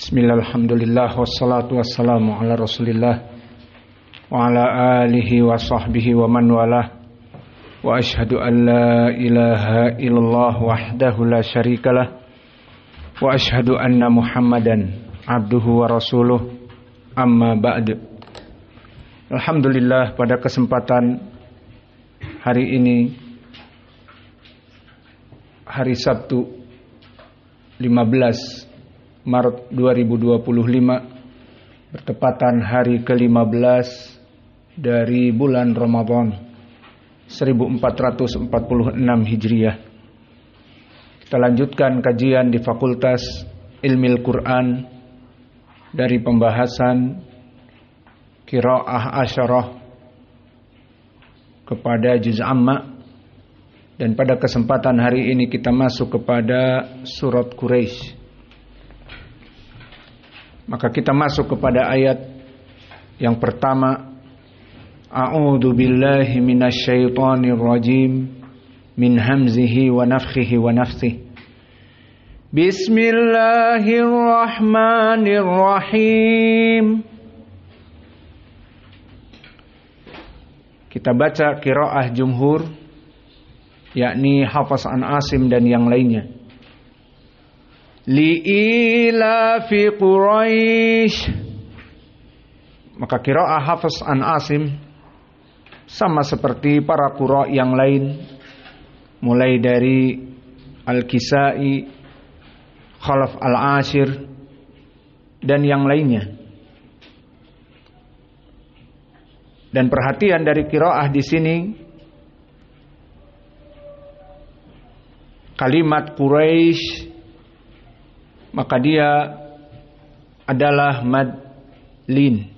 Bismillah, alhamdulillah, wassalatu wassalamu ala rasulillah wa ala alihi wa sahbihi wa man walah. Wa ashhadu an la ilaha illallah wahdahu la syarikalah wa ashhadu anna muhammadan abduhu wa rasuluh, amma ba'd. Alhamdulillah, pada kesempatan hari ini, hari Sabtu 15 Maret 2025, bertepatan hari ke-15 dari bulan Ramadan 1446 Hijriah. Kita lanjutkan kajian di Fakultas Ilmil Quran dari pembahasan Qiraah Asyarah kepada Juz Amma, dan pada kesempatan hari ini kita masuk kepada surat Quraisy. Maka kita masuk kepada ayat yang pertama. A'udzu billahi minasyaitonir rajim min hamzihi wa nafthihi wa nafthihi. Bismillahirrahmanirrahim. Kita baca qiraah jumhur, yakni Hafs an Asim dan yang lainnya. Li'ilafi Quraisy. Maka qiraah Hafs an Asim sama seperti para qura yang lain, mulai dari Al-Kisai, Khalaf Al-Ashir dan yang lainnya. Dan perhatian dari qiraah di sini, kalimat Quraisy, maka dia adalah mad lin.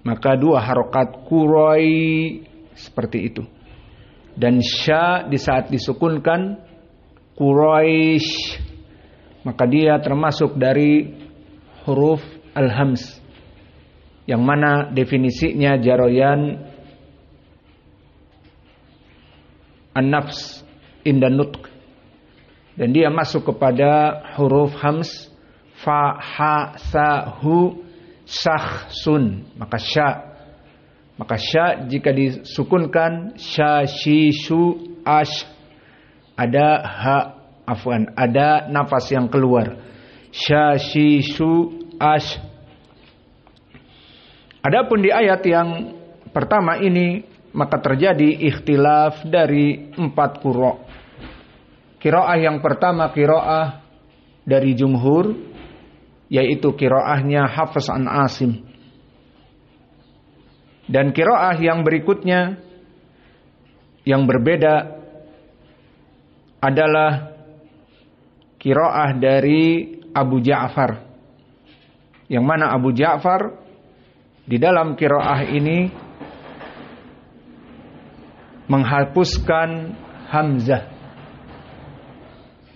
Maka dua harokat Quroi seperti itu. Dan sya di saat disukunkan Quraisy, maka dia termasuk dari huruf al-hams, yang mana definisinya jaroyan an-nafs inda nutq, dan dia masuk kepada huruf hams fa, ha, sa, hu, shakhsun. Maka sya jika disukunkan sya, shi, shu, ash, ada ada nafas yang keluar. Sya, shi, shu, ash. Adapun di ayat yang pertama ini, maka terjadi ikhtilaf dari 4 qura. Qiraah yang pertama qiraah dari jumhur, yaitu qiraahnya Hafs an Asim. Dan qiraah yang berikutnya yang berbeda adalah qiraah dari Abu Ja'far, yang mana Abu Ja'far di dalam qiraah ini menghapuskan hamzah.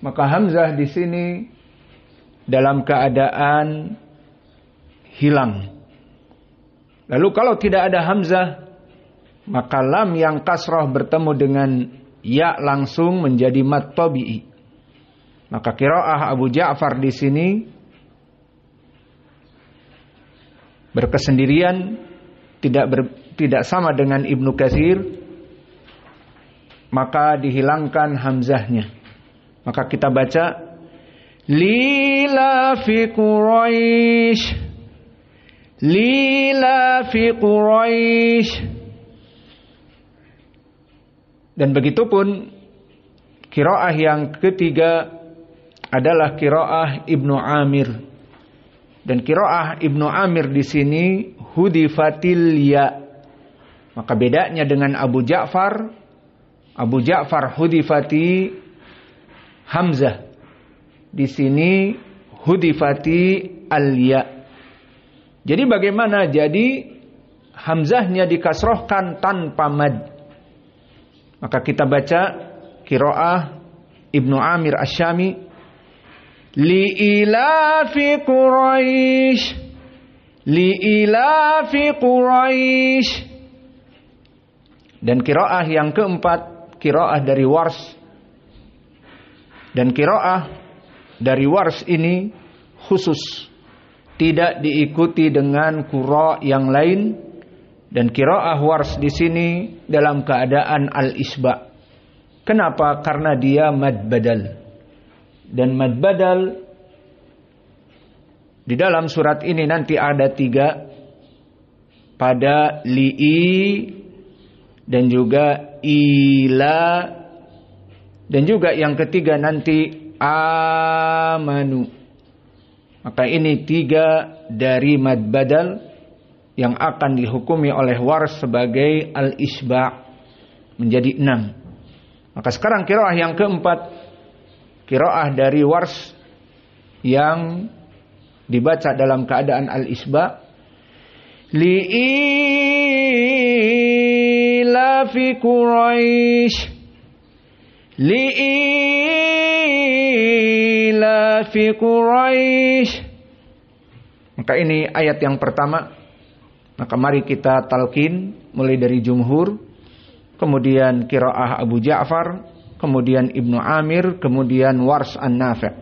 Maka hamzah di sini dalam keadaan hilang. Lalu kalau tidak ada hamzah, maka lam yang kasrah bertemu dengan ya langsung menjadi mad tabi'i. Maka qiraah Abu Ja'far di sini berkesendirian, tidak sama dengan Ibnu Katsir, maka dihilangkan hamzahnya. Maka kita baca Lilafi Quraisy, Lilafi Quraisy. Dan begitupun qiraah yang ketiga adalah qiraah Ibnu Amir. Dan qiraah Ibnu Amir di sini hudifatil ya. Maka bedanya dengan Abu Ja'far hudifati hamzah. Di sini hudifati al-ya. Jadi bagaimana? Jadi hamzahnya dikasrohkan tanpa mad. Maka kita baca qiraah Ibnu Amir Asy-Syami, li'ilafi Quraisy, li'ilafi Quraisy. Dan qiraah yang keempat, qiraah dari Wars. Dan qiraah dari Wars ini khusus, tidak diikuti dengan qira yang lain, dan qiraah Wars di sini dalam keadaan al-isba'. Kenapa? Karena dia mad badal. Dan mad badal di dalam surat ini nanti ada 3, pada li'i dan juga ila, dan juga yang ketiga nanti amanu. Maka ini 3 dari mad badal yang akan dihukumi oleh Wars sebagai al-isba', menjadi 6. Maka sekarang qiraah yang keempat, qiraah dari Wars yang dibaca dalam keadaan al-isba'. Li'ilafi Quraisy, li'ilafi Quraisy. Maka ini ayat yang pertama. Maka mari kita talqin mulai dari jumhur, kemudian qiraah Abu Ja'far, kemudian Ibnu Amir, kemudian Wars an-Nafi'.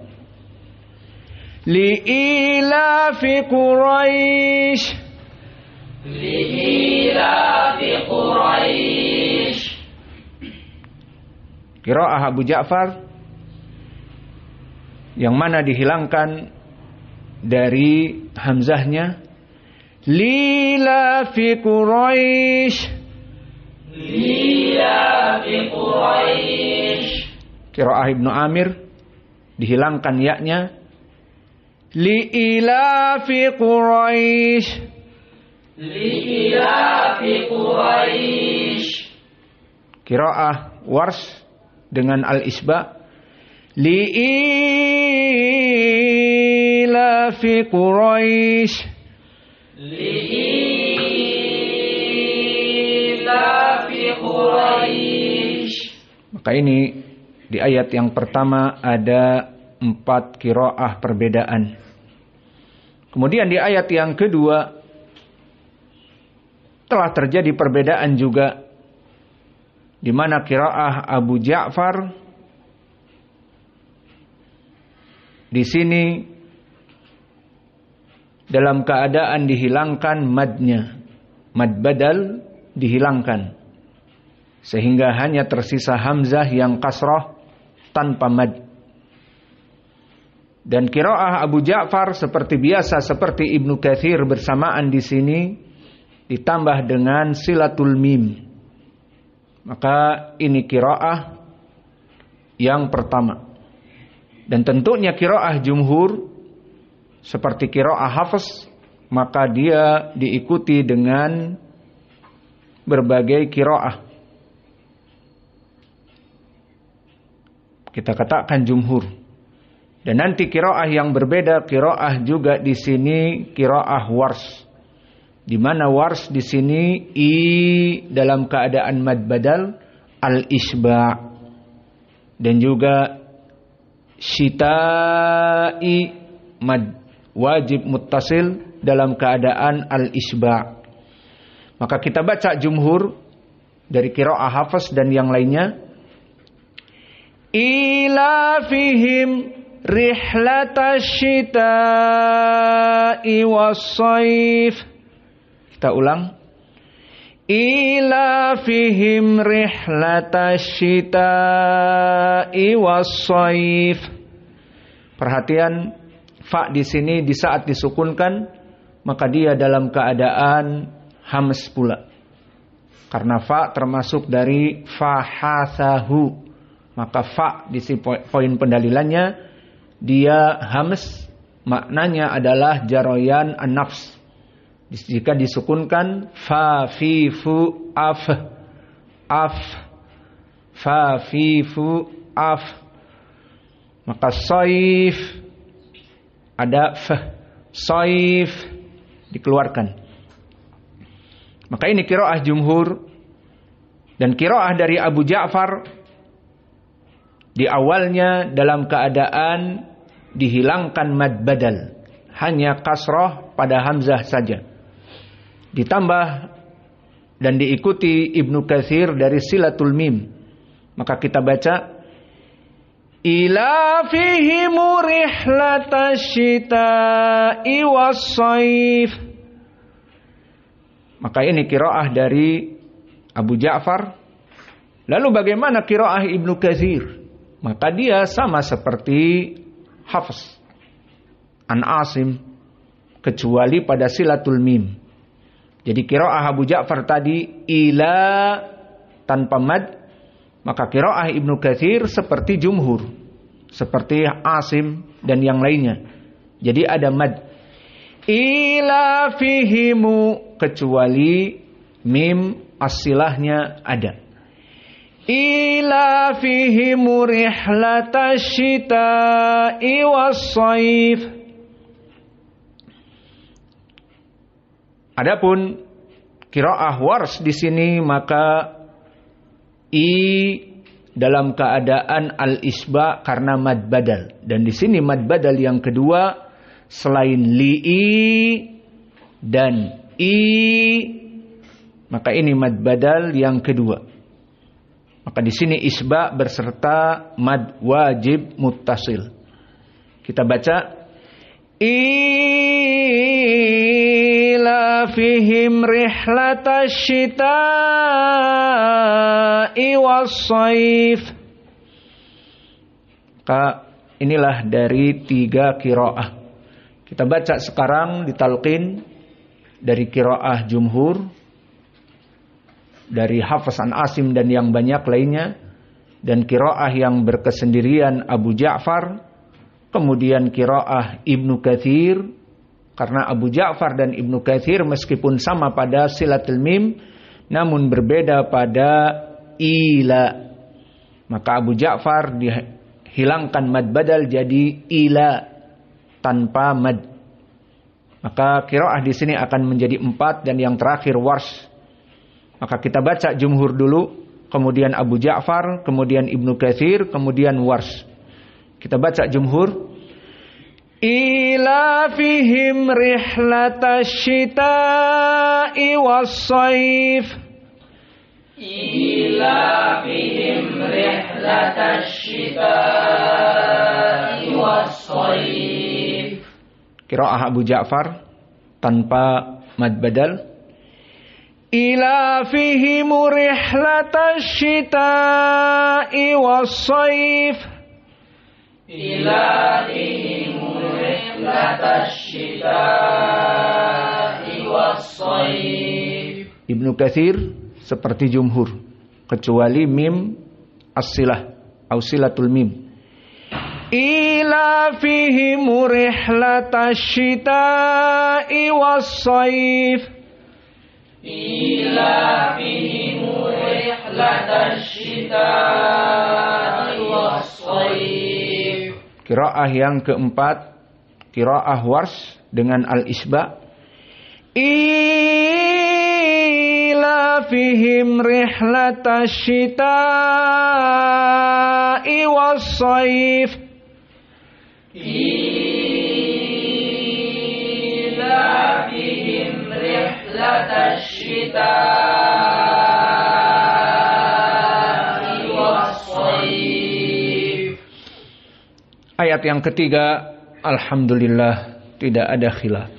Li'ilafi Quraisy, li'ilafi Quraisy. Qiraah Abu Ja'far yang mana dihilangkan dari hamzahnya, li'ilafi Quraisy, li'ilafi Quraisy. Qiraah Ibnu Amir dihilangkan ya-nya, li'ilafi Quraisy, li'ilafi Quraisy. Qiraah Wars dengan al-isba', li'ilafi Quraisy, li'ilafi Quraisy. Maka ini di ayat yang pertama ada 4 qiraah perbedaan. Kemudian di ayat yang kedua telah terjadi perbedaan juga, di mana qiraah Abu Ja'far di sini dalam keadaan dihilangkan madnya, mad badal dihilangkan, sehingga hanya tersisa hamzah yang kasrah tanpa mad. Dan qiraah Abu Ja'far seperti biasa, seperti Ibnu Katsir bersamaan di sini ditambah dengan silatul mim. Maka ini qiraah yang pertama. Dan tentunya qiraah jumhur seperti qiraah Hafs, maka dia diikuti dengan berbagai qiraah. Kita katakan jumhur. Dan nanti qiraah yang berbeda, qiraah juga di sini qiraah Wars. Di mana Wars di sini i dalam keadaan mad badal al-isba', dan juga syita'i mad wajib muttasil dalam keadaan al-isba'. Maka kita baca jumhur dari qiraah Hafs dan yang lainnya. Ilafihim rihlatash syita'i was-shaif. Kita ulang. Ilafihim rihlatash syita'i was-shaif. Perhatian, fa di sini di saat disukunkan maka dia dalam keadaan hams pula. Karena fa termasuk dari fahasahu. Maka fa di sini poin pendalilannya dia hams, maknanya adalah jaroyan an-nafs. Jika disukunkan fa fi fu af, af, fa fi fu af, maka saif ada f, saif dikeluarkan. Maka ini qiraah jumhur. Dan qiraah dari Abu Ja'far di awalnya dalam keadaan dihilangkan mad badal, hanya kasrah pada hamzah saja. Ditambah dan diikuti Ibnu Katsir dari silatul mim. Maka kita baca ila fihim rihlatasyita'i was-shaif. Maka ini qiraah dari Abu Ja'far. Lalu bagaimana qiraah Ibnu Katsir? Maka dia sama seperti Hafs an Asim, kecuali pada silatul mim. Jadi qiraah Abu Ja'far tadi ila tanpa mad, maka qiraah Ibnu Katsir seperti jumhur, seperti Asim dan yang lainnya. Jadi ada mad. Ila fihimu, kecuali mim as-silahnya ada. Ila fihimu rihlatasyita'i was-shaif. Adapun qiraah Warsh di sini maka dalam keadaan al-isba karena mad badal, dan di sini mad badal yang kedua selain li'i dan maka ini mad badal yang kedua. Maka di sini isba berserta mad wajib muttasil. Kita baca ila fihim rihlatasyita'i was-shaif. Maka inilah dari 3 qiraah. Kita baca sekarang di talqin dari qiraah jumhur, dari Hafs an Asim dan yang banyak lainnya, dan qiraah yang berkesendirian Abu Ja'far, kemudian qiraah Ibnu Katsir, karena Abu Ja'far dan Ibnu Katsir meskipun sama pada silatul mim namun berbeda pada ila. Maka Abu Ja'far dihilangkan mad badal jadi ila tanpa mad. Maka qiraah di sini akan menjadi 4 dan yang terakhir Warsh. Maka kita baca jumhur dulu, kemudian Abu Ja'far, kemudian Ibnu Katsir, kemudian Warsh. Kita baca jumhur. Ila fihim rihlatasyita'i was-shaif. Ila fihim rihlatasyita'i was-shaif. Qiraah Abu Ja'far tanpa mad badal. Ila fihim rihlatasyita'i was-shaif. Ila fihim rihlatasyita'i was-shaif. Ibnu Katsir seperti jumhur, kecuali mim as-silah atau silatul mim. Ila fihim rihlatasyita'i was-shaif. Ila fihim rihlatasyita'i was-shaif. Qiraah yang keempat, qiraah Warsh dengan al-isba. Ila fihim rihlatasyita'i was-shaif. Ila fihim rihlatasyita'i was-shaif. Ayat yang ketiga, alhamdulillah tidak ada khilaf.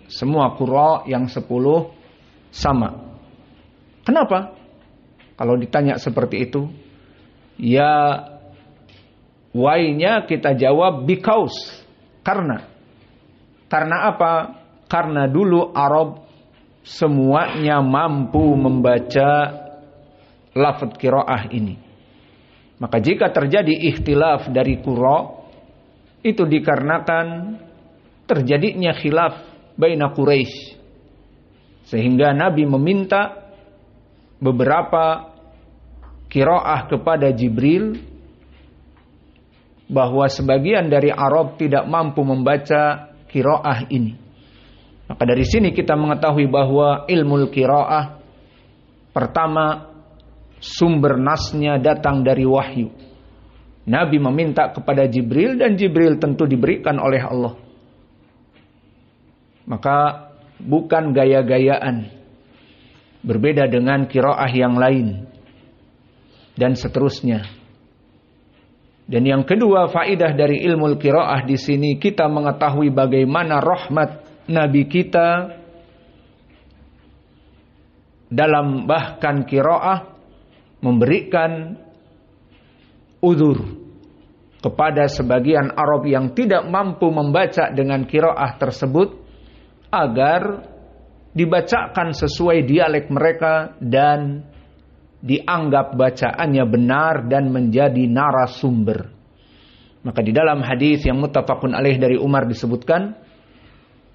Semua qurra yang 10 sama. Kenapa? Kalau ditanya seperti itu, ya why-nya kita jawab because. Karena apa? Karena dulu Arab semuanya mampu membaca lafaz qiraah ini. Maka jika terjadi ikhtilaf dari qurra, itu dikarenakan terjadinya khilaf baina Quraisy. Sehingga Nabi meminta beberapa qiraah kepada Jibril, bahwa sebagian dari Arab tidak mampu membaca qiraah ini. Maka dari sini kita mengetahui bahwa ilmu qiraah pertama sumber nasnya datang dari wahyu. Nabi meminta kepada Jibril dan Jibril tentu diberikan oleh Allah. Maka bukan gaya-gayaan. Berbeda dengan qiraah yang lain dan seterusnya. Dan yang kedua, faidah dari ilmu qiraah di sini kita mengetahui bagaimana rahmat Nabi kita dalam bahkan qiraah memberikan udzur kepada sebagian Arab yang tidak mampu membaca dengan qiraah tersebut agar dibacakan sesuai dialek mereka dan dianggap bacaannya benar dan menjadi narasumber. Maka di dalam hadis yang muttafaqun alaih dari Umar disebutkan,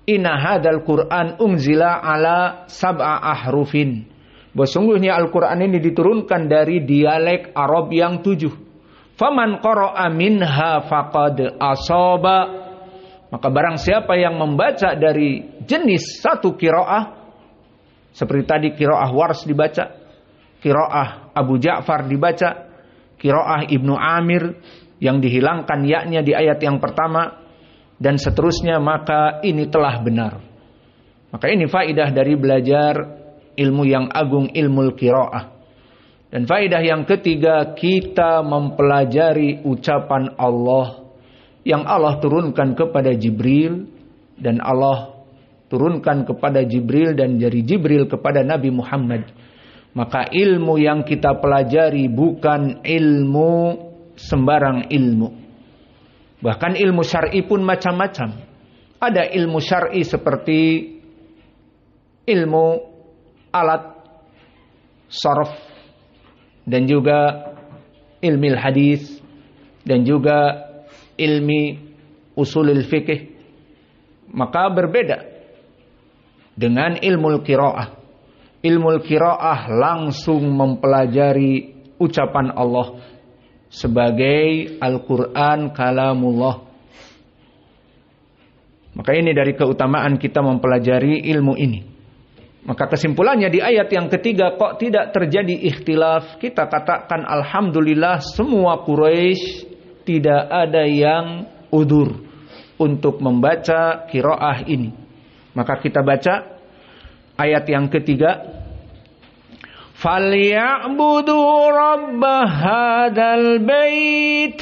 inna hadzal Qur'an unzila ala sab'a ahrufin. Sesungguhnya Al-Qur'an ini diturunkan dari dialek Arab yang 7. Faman qara'a minha faqad asaba. Maka barang siapa yang membaca dari jenis satu qiraah, seperti tadi qiraah Wars dibaca, qiraah Abu Ja'far dibaca, qiraah Ibnu Amir yang dihilangkan ya-nya di ayat yang pertama, dan seterusnya, maka ini telah benar. Maka ini faidah dari belajar ilmu yang agung, ilmu qiraah. Dan faidah yang ketiga, kita mempelajari ucapan Allah yang Allah turunkan kepada Jibril, dan Allah turunkan kepada Jibril dan dari Jibril kepada Nabi Muhammad. Maka ilmu yang kita pelajari bukan ilmu sembarang ilmu. Bahkan ilmu syar'i pun macam-macam. Ada ilmu syar'i seperti ilmu alat sarf, dan juga ilmu hadis, dan juga ilmi usulul fikih. Maka berbeda dengan ilmu qiraah. Ilmu qiraah langsung mempelajari ucapan Allah sebagai Al-Quran kalamullah. Maka ini dari keutamaan kita mempelajari ilmu ini. Maka kesimpulannya di ayat yang ketiga, kok tidak terjadi ikhtilaf? Kita katakan alhamdulillah semua Quraisy tidak ada yang udzur untuk membaca qiraah ini. Maka kita baca ayat yang ketiga, فَلْيَعْبُدُوا رَبَّ هَذَا الْبَيْتِ.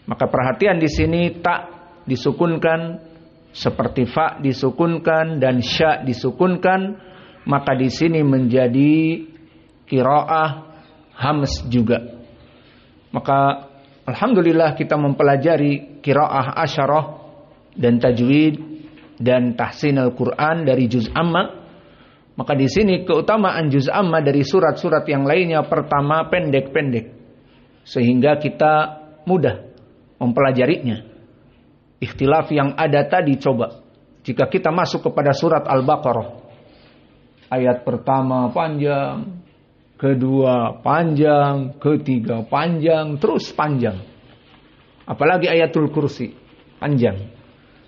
Maka perhatian di sini tak disukunkan seperti fa disukunkan dan sya disukunkan, maka di sini menjadi qiraah hams juga. Maka alhamdulillah kita mempelajari qiraah asyarah dan tajwid dan tahsin Al-Quran dari juz amma. Maka di sini keutamaan juz amma dari surat-surat yang lainnya, pertama pendek-pendek, sehingga kita mudah mempelajarinya. Ikhtilaf yang ada tadi, coba jika kita masuk kepada surat Al-Baqarah, ayat pertama panjang, kedua panjang, ketiga panjang, terus panjang. Apalagi ayatul kursi panjang.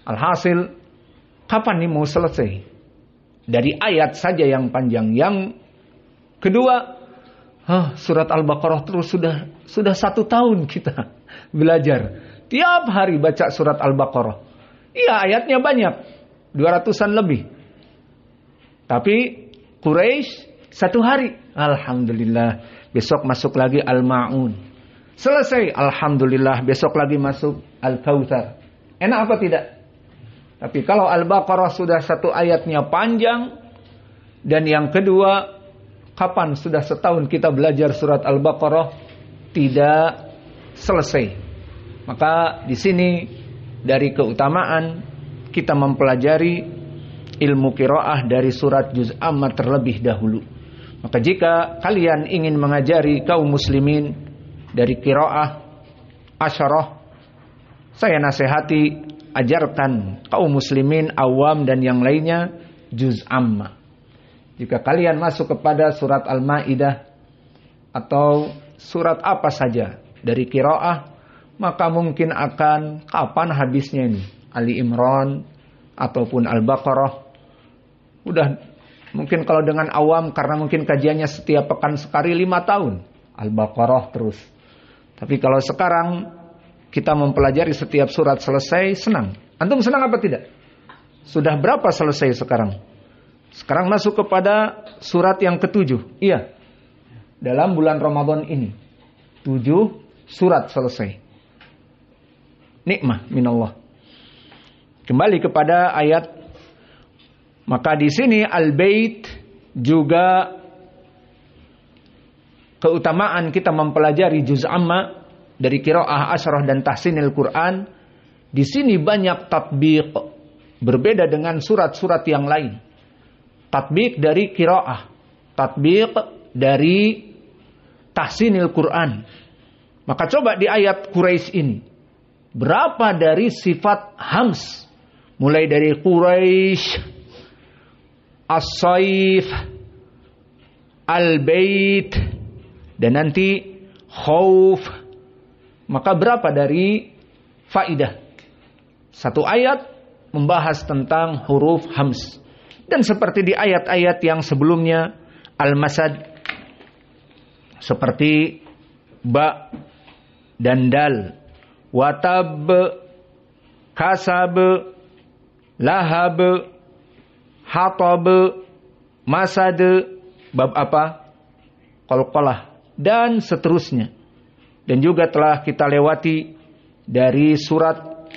Alhasil, kapan nih mau selesai? Dari ayat saja yang panjang. Yang kedua, surat Al-Baqarah terus sudah 1 tahun kita belajar. Tiap hari baca surat Al-Baqarah. Iya, ayatnya banyak, 200-an lebih. Tapi Quraisy 1 hari, alhamdulillah. Besok masuk lagi Al-Ma'un. Selesai, alhamdulillah. Besok lagi masuk Al-Kautsar. Enak apa tidak? Tapi kalau Al-Baqarah sudah 1 ayatnya panjang, dan yang kedua, kapan sudah 1 tahun kita belajar surat Al-Baqarah tidak selesai. Maka di sini dari keutamaan kita mempelajari ilmu qiraah dari surat juz amma terlebih dahulu. Maka jika kalian ingin mengajari kaum muslimin dari qiraah asyarah, saya nasihati ajarkan kaum muslimin awam dan yang lainnya juz amma. Jika kalian masuk kepada surat Al-Maidah atau surat apa saja dari qiraah, maka mungkin akan kapan habisnya ini? Ali Imran ataupun Al-Baqarah. Udah mungkin kalau dengan awam, karena mungkin kajiannya setiap pekan sekali 5 tahun, Al-Baqarah terus. Tapi kalau sekarang kita mempelajari setiap surat selesai, senang. Antum senang apa tidak? Sudah berapa selesai sekarang? Sekarang masuk kepada surat yang ke-7. Iya. Dalam bulan Ramadan ini. 7 surat selesai. Nikmah minallah. Kembali kepada ayat. Maka di sini al-bait juga keutamaan kita mempelajari juz amma dari qiraah asyrah dan tahsinil Quran. Di sini banyak tatbiq, berbeda dengan surat-surat yang lain. Tatbiq dari qiraah, tatbiq dari tahsinil Quran. Maka coba di ayat Quraisy ini, berapa dari sifat hams, mulai dari Quraisy, as-saif, al-bait, dan nanti khauf. Maka berapa dari faidah? Satu ayat membahas tentang huruf hams. Dan seperti di ayat-ayat yang sebelumnya, al-masad, seperti ba dan dal, watab, kasab, lahab, hatab, masad, bab apa? Qalqalah, dan seterusnya. Dan juga telah kita lewati dari surat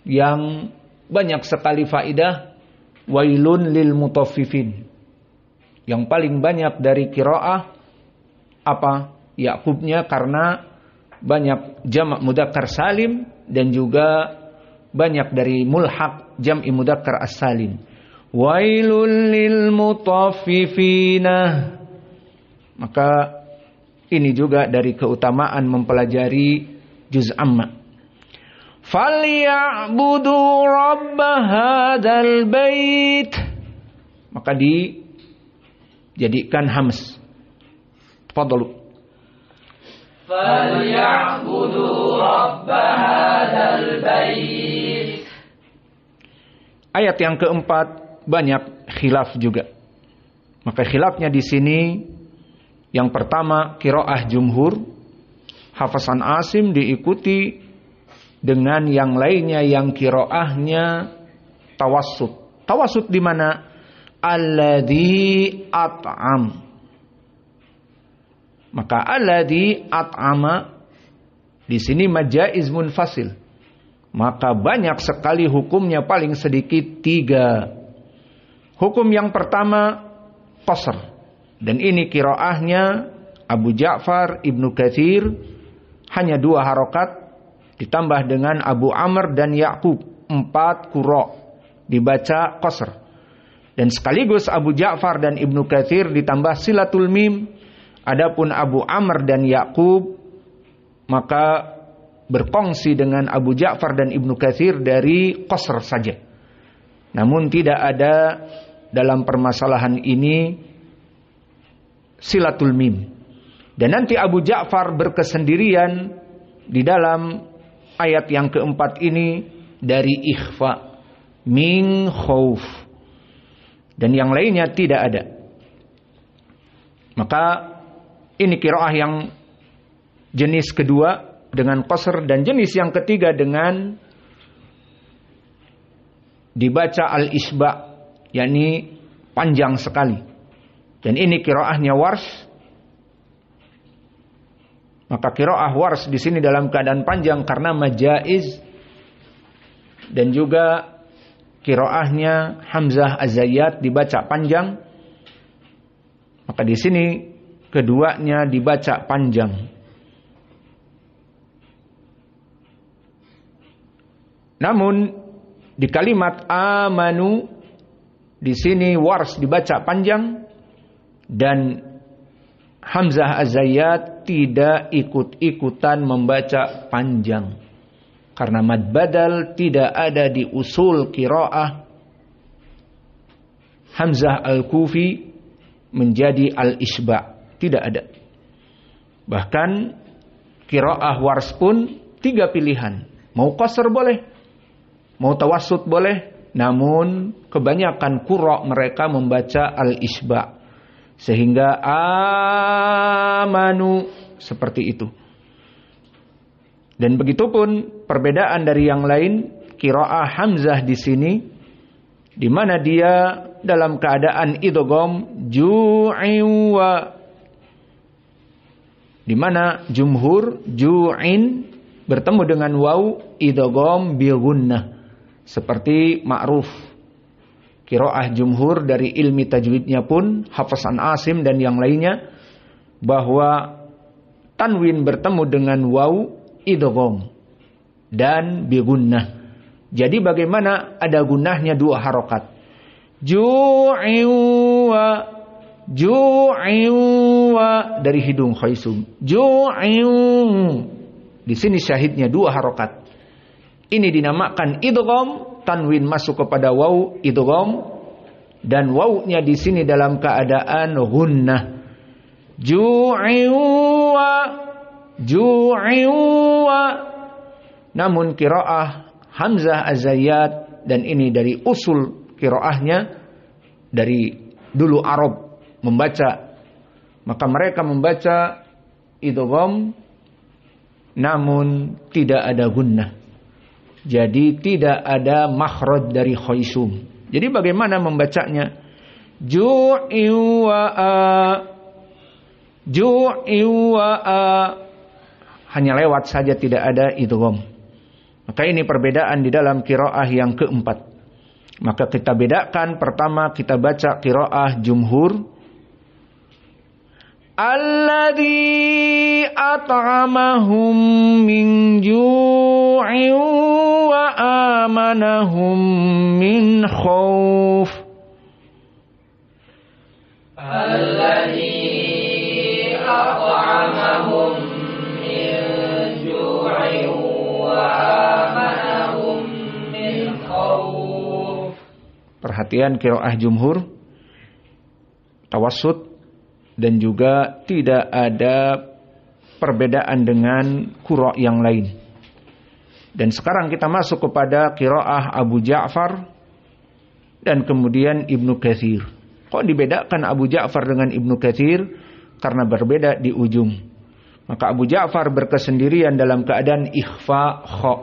yang banyak sekali faidah, wailun lil mutaffifin. Yang paling banyak dari qiraah apa? Ya'qubnya, karena banyak jamak mudzakkar salim dan juga banyak dari mulhaq jam'i mudzakkar as-salim. Wailul lil mutaffifina. Maka ini juga dari keutamaan mempelajari juz amma. Falyabudu rabb hadzal bait. Maka dijadikan hams. Tafadhalu. Falyabudu rabb hadzal bait. Ayat yang keempat banyak khilaf juga. Maka khilafnya di sini, yang pertama qiraah jumhur, hafasan Asim diikuti dengan yang lainnya yang qiraahnya tawassut. Tawassut di mana? Alladzi at'am. Maka alladzi at'ama di sini majaiz munfasil. Maka banyak sekali hukumnya, paling sedikit 3. Hukum yang pertama qasr. Dan ini qiraahnya Abu Ja'far, Ibnu Katsir, hanya 2 harokat ditambah dengan Abu Amr dan Ya'qub, 4 qura dibaca qasr. Dan sekaligus Abu Ja'far dan Ibnu Katsir ditambah silatul mim. Adapun Abu Amr dan Ya'qub maka berkongsi dengan Abu Ja'far dan Ibnu Katsir dari qasr saja. Namun tidak ada dalam permasalahan ini silatul mim. Dan nanti Abu Ja'far berkesendirian di dalam ayat yang keempat ini dari ikhfa, min khauf, dan yang lainnya tidak ada. Maka ini qiraah yang jenis kedua dengan qasr, dan jenis yang ketiga dengan dibaca al-isba, yakni panjang sekali. Dan ini qiraahnya Warsh. Maka qiraah Warsh di sini dalam keadaan panjang karena majaiz, dan juga qiraahnya Hamzah Az-Zayyat dibaca panjang. Maka di sini keduanya dibaca panjang. Namun di kalimat amanu di sini Warsh dibaca panjang dan Hamzah Az-Zayyat tidak ikut-ikutan membaca panjang. Karena mad badal tidak ada di usul qiraah Hamzah Al-Kufi menjadi al-isba'. Tidak ada. Bahkan qiraah Warsh pun 3 pilihan. Mau qasr boleh, mau tawassut boleh. Namun kebanyakan qurra mereka membaca al-isba'. Sehingga amanu seperti itu. Dan begitupun perbedaan dari yang lain, qiraah Hamzah di sini, di mana dia dalam keadaan idgham ju'i wa di mana jumhur ju'in bertemu dengan waw idgham bi gunnah seperti ma'ruf. Qiraah jumhur dari ilmi tajwidnya pun Hafiz an Asim dan yang lainnya bahwa tanwin bertemu dengan waw idgham dan bi gunnah. Jadi bagaimana ada gunnahnya 2 harokat. Ju'iwa dari hidung Khaisum. Di sini syahidnya 2 harokat. Ini dinamakan idgham, tanwin masuk kepada waw idgham dan wawnya di sini dalam keadaan gunnah. Ju'iwa. Namun qiraah Hamzah Az-Zayyat dan ini dari usul qiraahnya dari dulu Arab membaca, maka mereka membaca idgham namun tidak ada gunnah. Jadi tidak ada makhraj dari Khaisum. Jadi bagaimana membacanya? Ju'iwa hanya lewat saja, tidak ada idgham. Maka ini perbedaan di dalam qiraah yang keempat. Maka kita bedakan, pertama kita baca qiraah jumhur. Alladzi at'amahum min ju'in wa amanahum min khauf. Alladzi at'amahum min ju'in wa amanahum min khauf. Perhatian qiraah jumhur tawassut dan juga tidak ada perbedaan dengan qura' yang lain. Dan sekarang kita masuk kepada qiraah Abu Ja'far dan kemudian Ibnu Katsir. Kok dibedakan Abu Ja'far dengan Ibnu Katsir? Karena berbeda di ujung. Maka Abu Ja'far berkesendirian dalam keadaan ikhfa kha.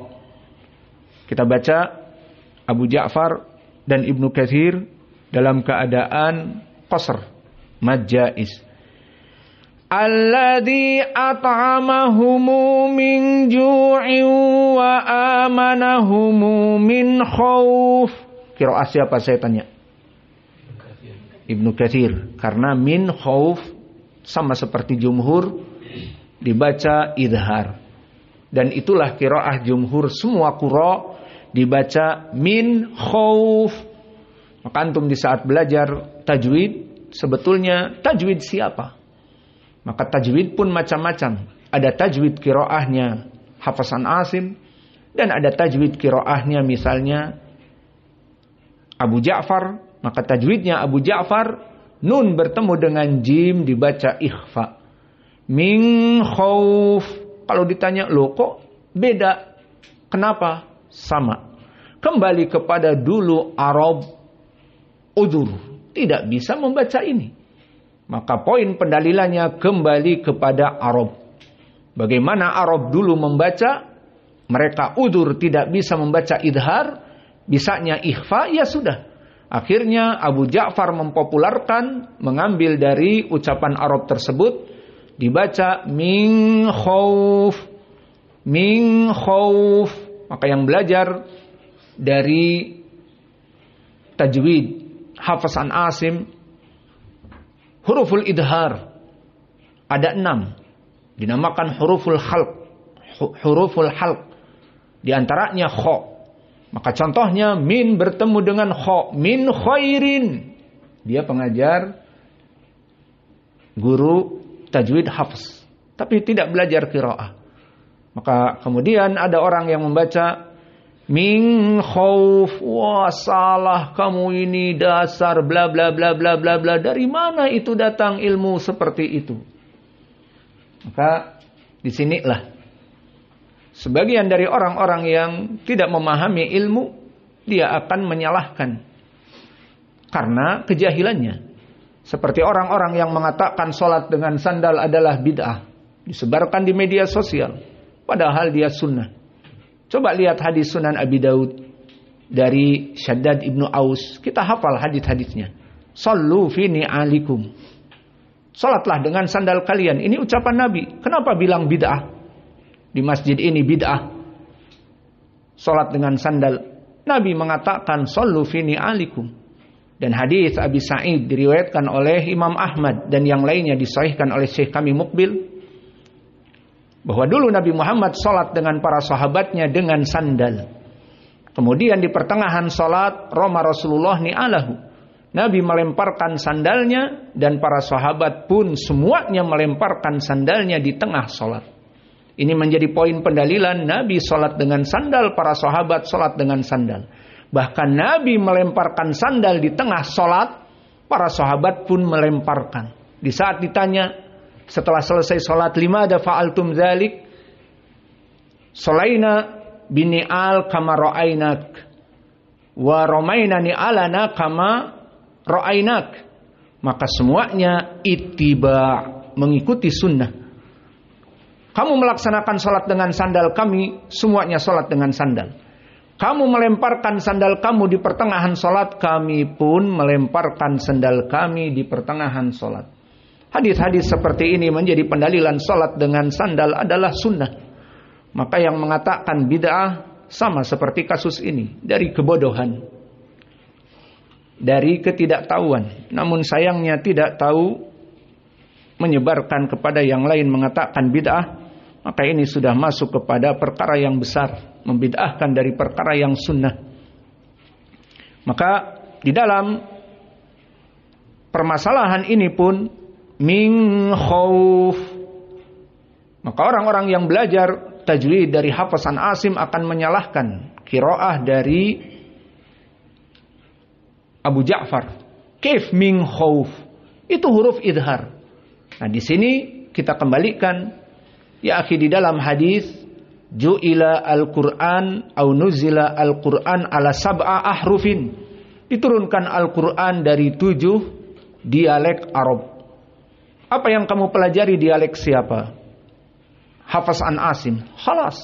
Kita baca Abu Ja'far dan Ibnu Katsir dalam keadaan qasr, mad jaiz. Alladzi at'amahum min ju'in wa amanahum min khauf. Qiraah siapa saya tanya? Ibnu Katsir. Karena min khauf sama seperti jumhur dibaca idhar. Dan itulah qiraah jumhur, semua qura dibaca min khauf. Maka antum di saat belajar tajwid, sebetulnya tajwid siapa? Maka tajwid pun macam-macam. Ada tajwid qiraahnya Hafiz an Asim dan ada tajwid qiraahnya misalnya Abu Ja'far. Maka tajwidnya Abu Ja'far, nun bertemu dengan jim dibaca ikhfa. Min khauf. Kalau ditanya, loh kok beda? Kenapa? Sama. Kembali kepada dulu Arab udzur, tidak bisa membaca ini. Maka poin pendalilannya kembali kepada Arab. Bagaimana Arab dulu membaca? Mereka udzur tidak bisa membaca idhar, bisanya ikhfa, ya sudah. Akhirnya Abu Ja'far mempopularkan, mengambil dari ucapan Arab tersebut, dibaca min khauf. Min khauf. Maka yang belajar dari tajwid Hafiz an Asim, huruful idhar ada 6, dinamakan huruful khalq. Huruful khalq di antaranya kha. Maka contohnya min bertemu dengan kha, min khairin. Dia pengajar guru tajwid Hafiz, tapi tidak belajar qiraah. Maka kemudian ada orang yang membaca min khauf. Wah, salah kamu ini, dasar bla bla bla bla bla bla. Dari mana itu datang ilmu seperti itu? Maka disinilah sebagian dari orang-orang yang tidak memahami ilmu, dia akan menyalahkan karena kejahilannya. Seperti orang-orang yang mengatakan sholat dengan sandal adalah bid'ah, disebarkan di media sosial, padahal dia sunnah. Coba lihat hadis Sunan Abi Daud dari Syaddad ibnu Aus. Kita hafal hadis-hadisnya. Sallu fi ni'alikum. Salatlah dengan sandal kalian. Ini ucapan Nabi. Kenapa bilang bid'ah? Di masjid ini bid'ah. Salat dengan sandal. Nabi mengatakan sallu fi ni'alikum. Dan hadis Abi Sa'id diriwayatkan oleh Imam Ahmad dan yang lainnya disahihkan oleh Syekh kami Muqbil, bahwa dulu Nabi Muhammad salat dengan para sahabatnya dengan sandal. Kemudian di pertengahan salat roma Rasulullah ni'alahu. Nabi melemparkan sandalnya dan para sahabat pun semuanya melemparkan sandalnya di tengah salat. Ini menjadi poin pendalilan Nabi salat dengan sandal, para sahabat salat dengan sandal. Bahkan Nabi melemparkan sandal di tengah salat, para sahabat pun melemparkan. Di saat ditanya setelah selesai salat, limada fa'altum dzalik? Shalaina bini'al kama ra'ainak wa ramaina ni'alana kama ra'ainak. Maka semuanya ittiba, mengikuti sunnah. Kamu melaksanakan salat dengan sandal, kami semuanya salat dengan sandal. Kamu melemparkan sandal kamu di pertengahan salat, kami pun melemparkan sandal kami di pertengahan salat. Hadis-hadis seperti ini menjadi pendalilan salat dengan sandal adalah sunnah. Maka yang mengatakan bid'ah sama seperti kasus ini, dari kebodohan, dari ketidaktahuan. Namun sayangnya tidak tahu menyebarkan kepada yang lain mengatakan bid'ah, maka ini sudah masuk kepada perkara yang besar, membid'ahkan dari perkara yang sunnah. Maka di dalam permasalahan ini pun min khauf, maka orang-orang yang belajar tajwid dari Hafiz an Asim akan menyalahkan qiraah dari Abu Ja'far. Kaif min khauf? Itu huruf idhar. Nah, di sini kita kembalikan, ya akhi, di dalam hadis ju'ila al-Qur'an au nuzila al-Qur'an ala sab'a ahrufin. Diturunkan Al-Qur'an dari 7 dialek Arab. Apa yang kamu pelajari dialek siapa? Hafiz an Asim. Khalas.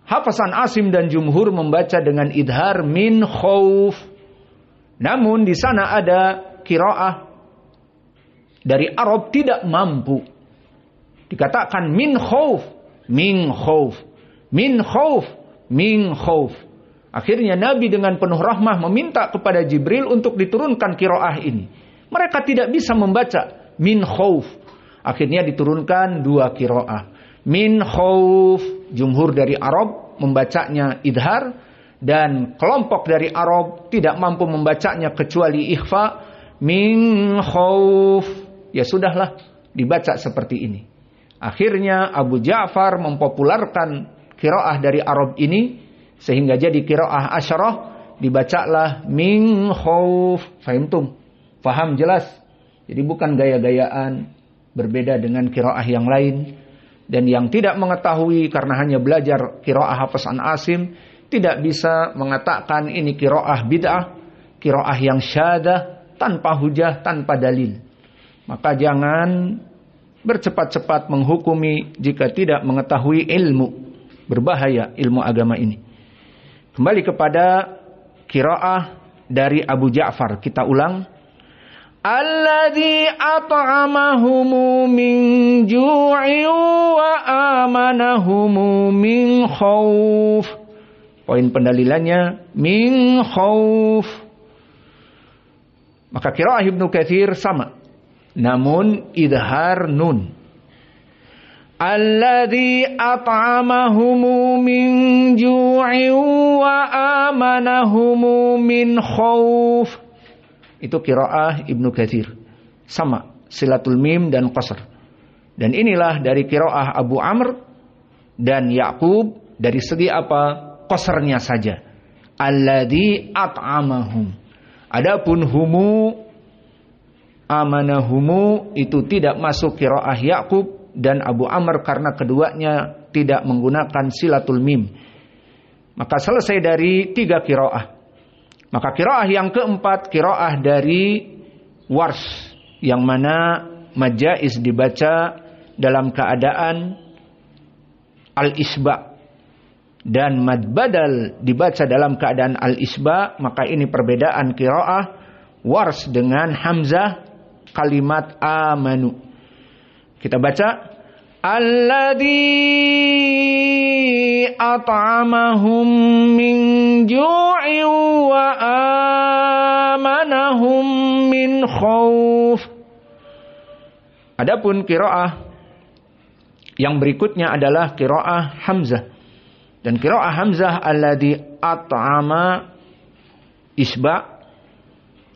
Hafiz an Asim dan jumhur membaca dengan idhar min khauf. Namun di sana ada qiraah dari Arab tidak mampu. Dikatakan min khauf, min khauf, min khauf, min khauf. Akhirnya Nabi dengan penuh rahmah meminta kepada Jibril untuk diturunkan qiraah ini. Mereka tidak bisa membaca min khauf. Akhirnya diturunkan 2 qiraah. Min khauf, jumhur dari Arab membacanya idhar, dan kelompok dari Arab tidak mampu membacanya kecuali ikhfa. Min khauf. Ya sudahlah, dibaca seperti ini. Akhirnya Abu Ja'far mempopularkan qiraah dari Arab ini sehingga jadi qiraah asyarah, dibacalah min khauf. Fahimtum? Faham jelas? Jadi bukan gaya-gayaan, berbeda dengan qiraah yang lain. Dan yang tidak mengetahui karena hanya belajar qiraah Hafiz an Asim tidak bisa mengatakan ini qiraah bid'ah, qiraah yang syadah, tanpa hujah, tanpa dalil. Maka jangan bercepat-cepat menghukumi jika tidak mengetahui ilmu. Berbahaya ilmu agama ini. Kembali kepada qiraah dari Abu Ja'far, kita ulang. Alladzi at'amahum min ju'in wa amanahum min khauf. Poin pendalilannya min khauf. Maka qiraah Ibnu Katsir sama, namun idhar nun. Alladzi at'amahum min ju'in wa amanahum min khauf. Itu qiraah Ibnu Katsir. Sama, silatul mim dan qasr. Dan inilah dari qiraah Abu Amr dan Ya'qub dari segi apa? Qasrnya saja. Alladzi at'amahum. Adapun humu, amanahumu itu tidak masuk qiraah Ya'qub dan Abu Amr karena keduanya tidak menggunakan silatul mim. Maka selesai dari 3 qiraah. Maka qiraah yang keempat, qiraah dari Warsh, yang mana majaiz dibaca dalam keadaan al-isba dan mad badal dibaca dalam keadaan al-isba. Maka ini perbedaan qiraah Warsh dengan Hamzah kalimat amanu. Kita baca alladzi at'amahum min ju'in wa amanahum min khauf. Adapun qiraah yang berikutnya adalah qiraah Hamzah. Dan qiraah Hamzah alladzi at'ama isba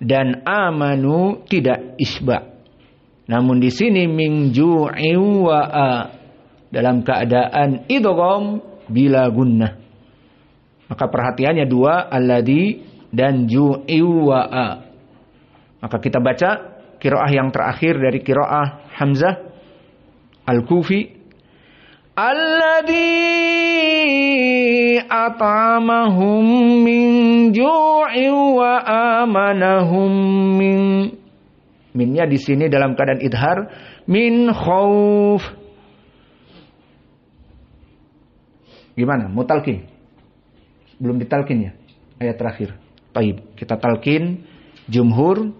dan amanu tidak isba. Namun di sini min ju'in wa a dalam keadaan idgham bila gunnah. Maka perhatiannya dua, alladzi dan ju'in wa a. Maka kita baca qiraah yang terakhir dari qiraah Hamzah Al-Kufi alladzi at'amahum min ju'in wa amanahum min. Minnya di sini dalam keadaan idhar min khauf. Gimana? Mau talqin? Belum ditalqin ya? Ayat terakhir. Taib. Kita talqin jumhur,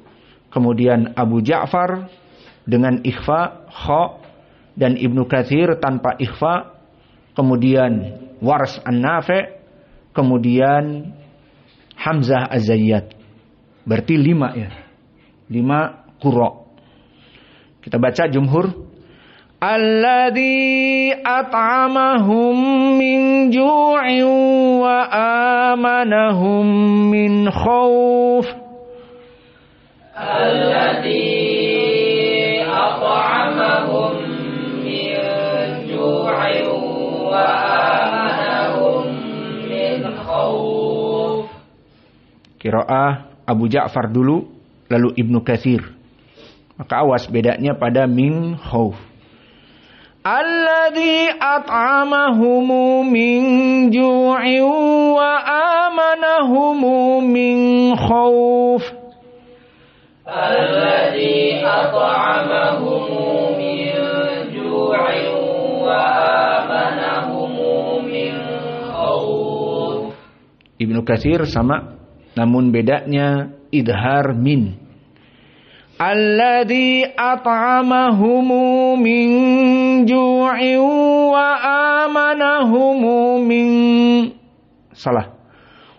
kemudian Abu Ja'far dengan ikhfa kha, dan Ibnu Katsir tanpa ikhfa, kemudian Wars An-Nafi', kemudian Hamzah Az-Zayyat. Berarti 5 ya. 5 qura. Kita baca jumhur alladzi at'amahum min ju'in wa amanahum min khauf. Alladzi at'amahum min ju'in wa amanahum min khauf. Qiraah Abu Ja'far dulu, lalu Ibnu Katsir. Maka awas bedanya pada min khauf. Alladzi at'amahum min ju'in wa amanahum min khauf. Alladzi at'amahum min ju'in wa amanahum min khauf. Ibnu Katsir sama, namun bedanya idhar min. Alladzi at'amahum min ju'in wa amanahum min. Salah.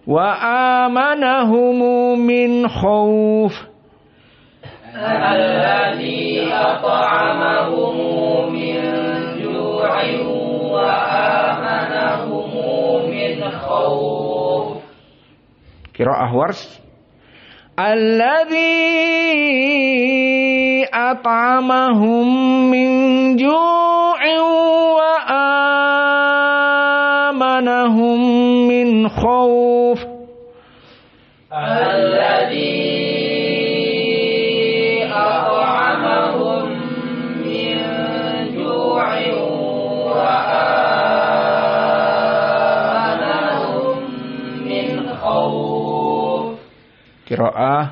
Wa amanahum min khauf. Alladzi at'amahum min ju'in wa amanahum min khauf. Qiraah Wars alladzi at'amahum min ju'in wa amanahum min khauf. Alladzi at'amahum min ju'in wa amanahum min khauf. Qiraah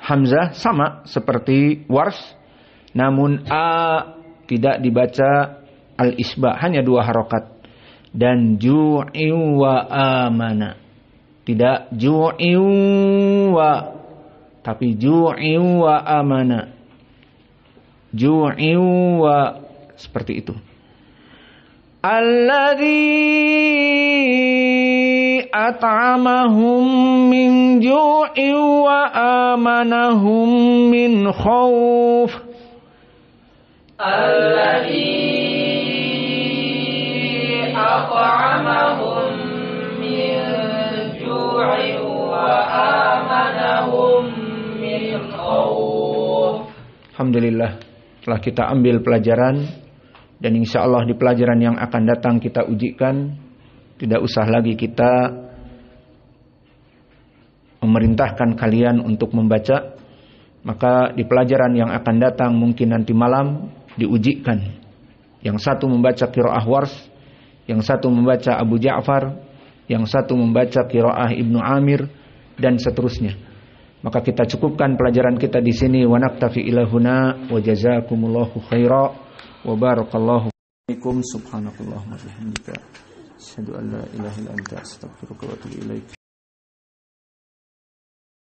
Hamzah sama seperti Wars, namun a tidak dibaca al-isba, hanya 2 harokat. Dan ju'in wa amana, tidak ju'in wa, tapi ju'in wa amana, ju'in wa, seperti itu. Alladzi at'amahum min ju'in wa amanahum min khauf. Alladzi at'amahum min ju'in wa amanahum min khauf. Alhamdulillah, telah kita ambil pelajaran, dan insya Allah di pelajaran yang akan datang kita ujikan. Tidak usah lagi kita memerintahkan kalian untuk membaca. Maka di pelajaran yang akan datang mungkin nanti malam diujikan. Yang satu membaca qiraah Wars, yang satu membaca Abu Ja'far, yang satu membaca qiraah Ibnu Amir, dan seterusnya. Maka kita cukupkan pelajaran kita di sini. Wa naktafi ilahuna wa jazakumullahu khaira wa barakallahu fiikum. Subhanakallahumma wa bihamdika asyhadu an la ilaha illa anta astaghfiruka wa atubu ilaik.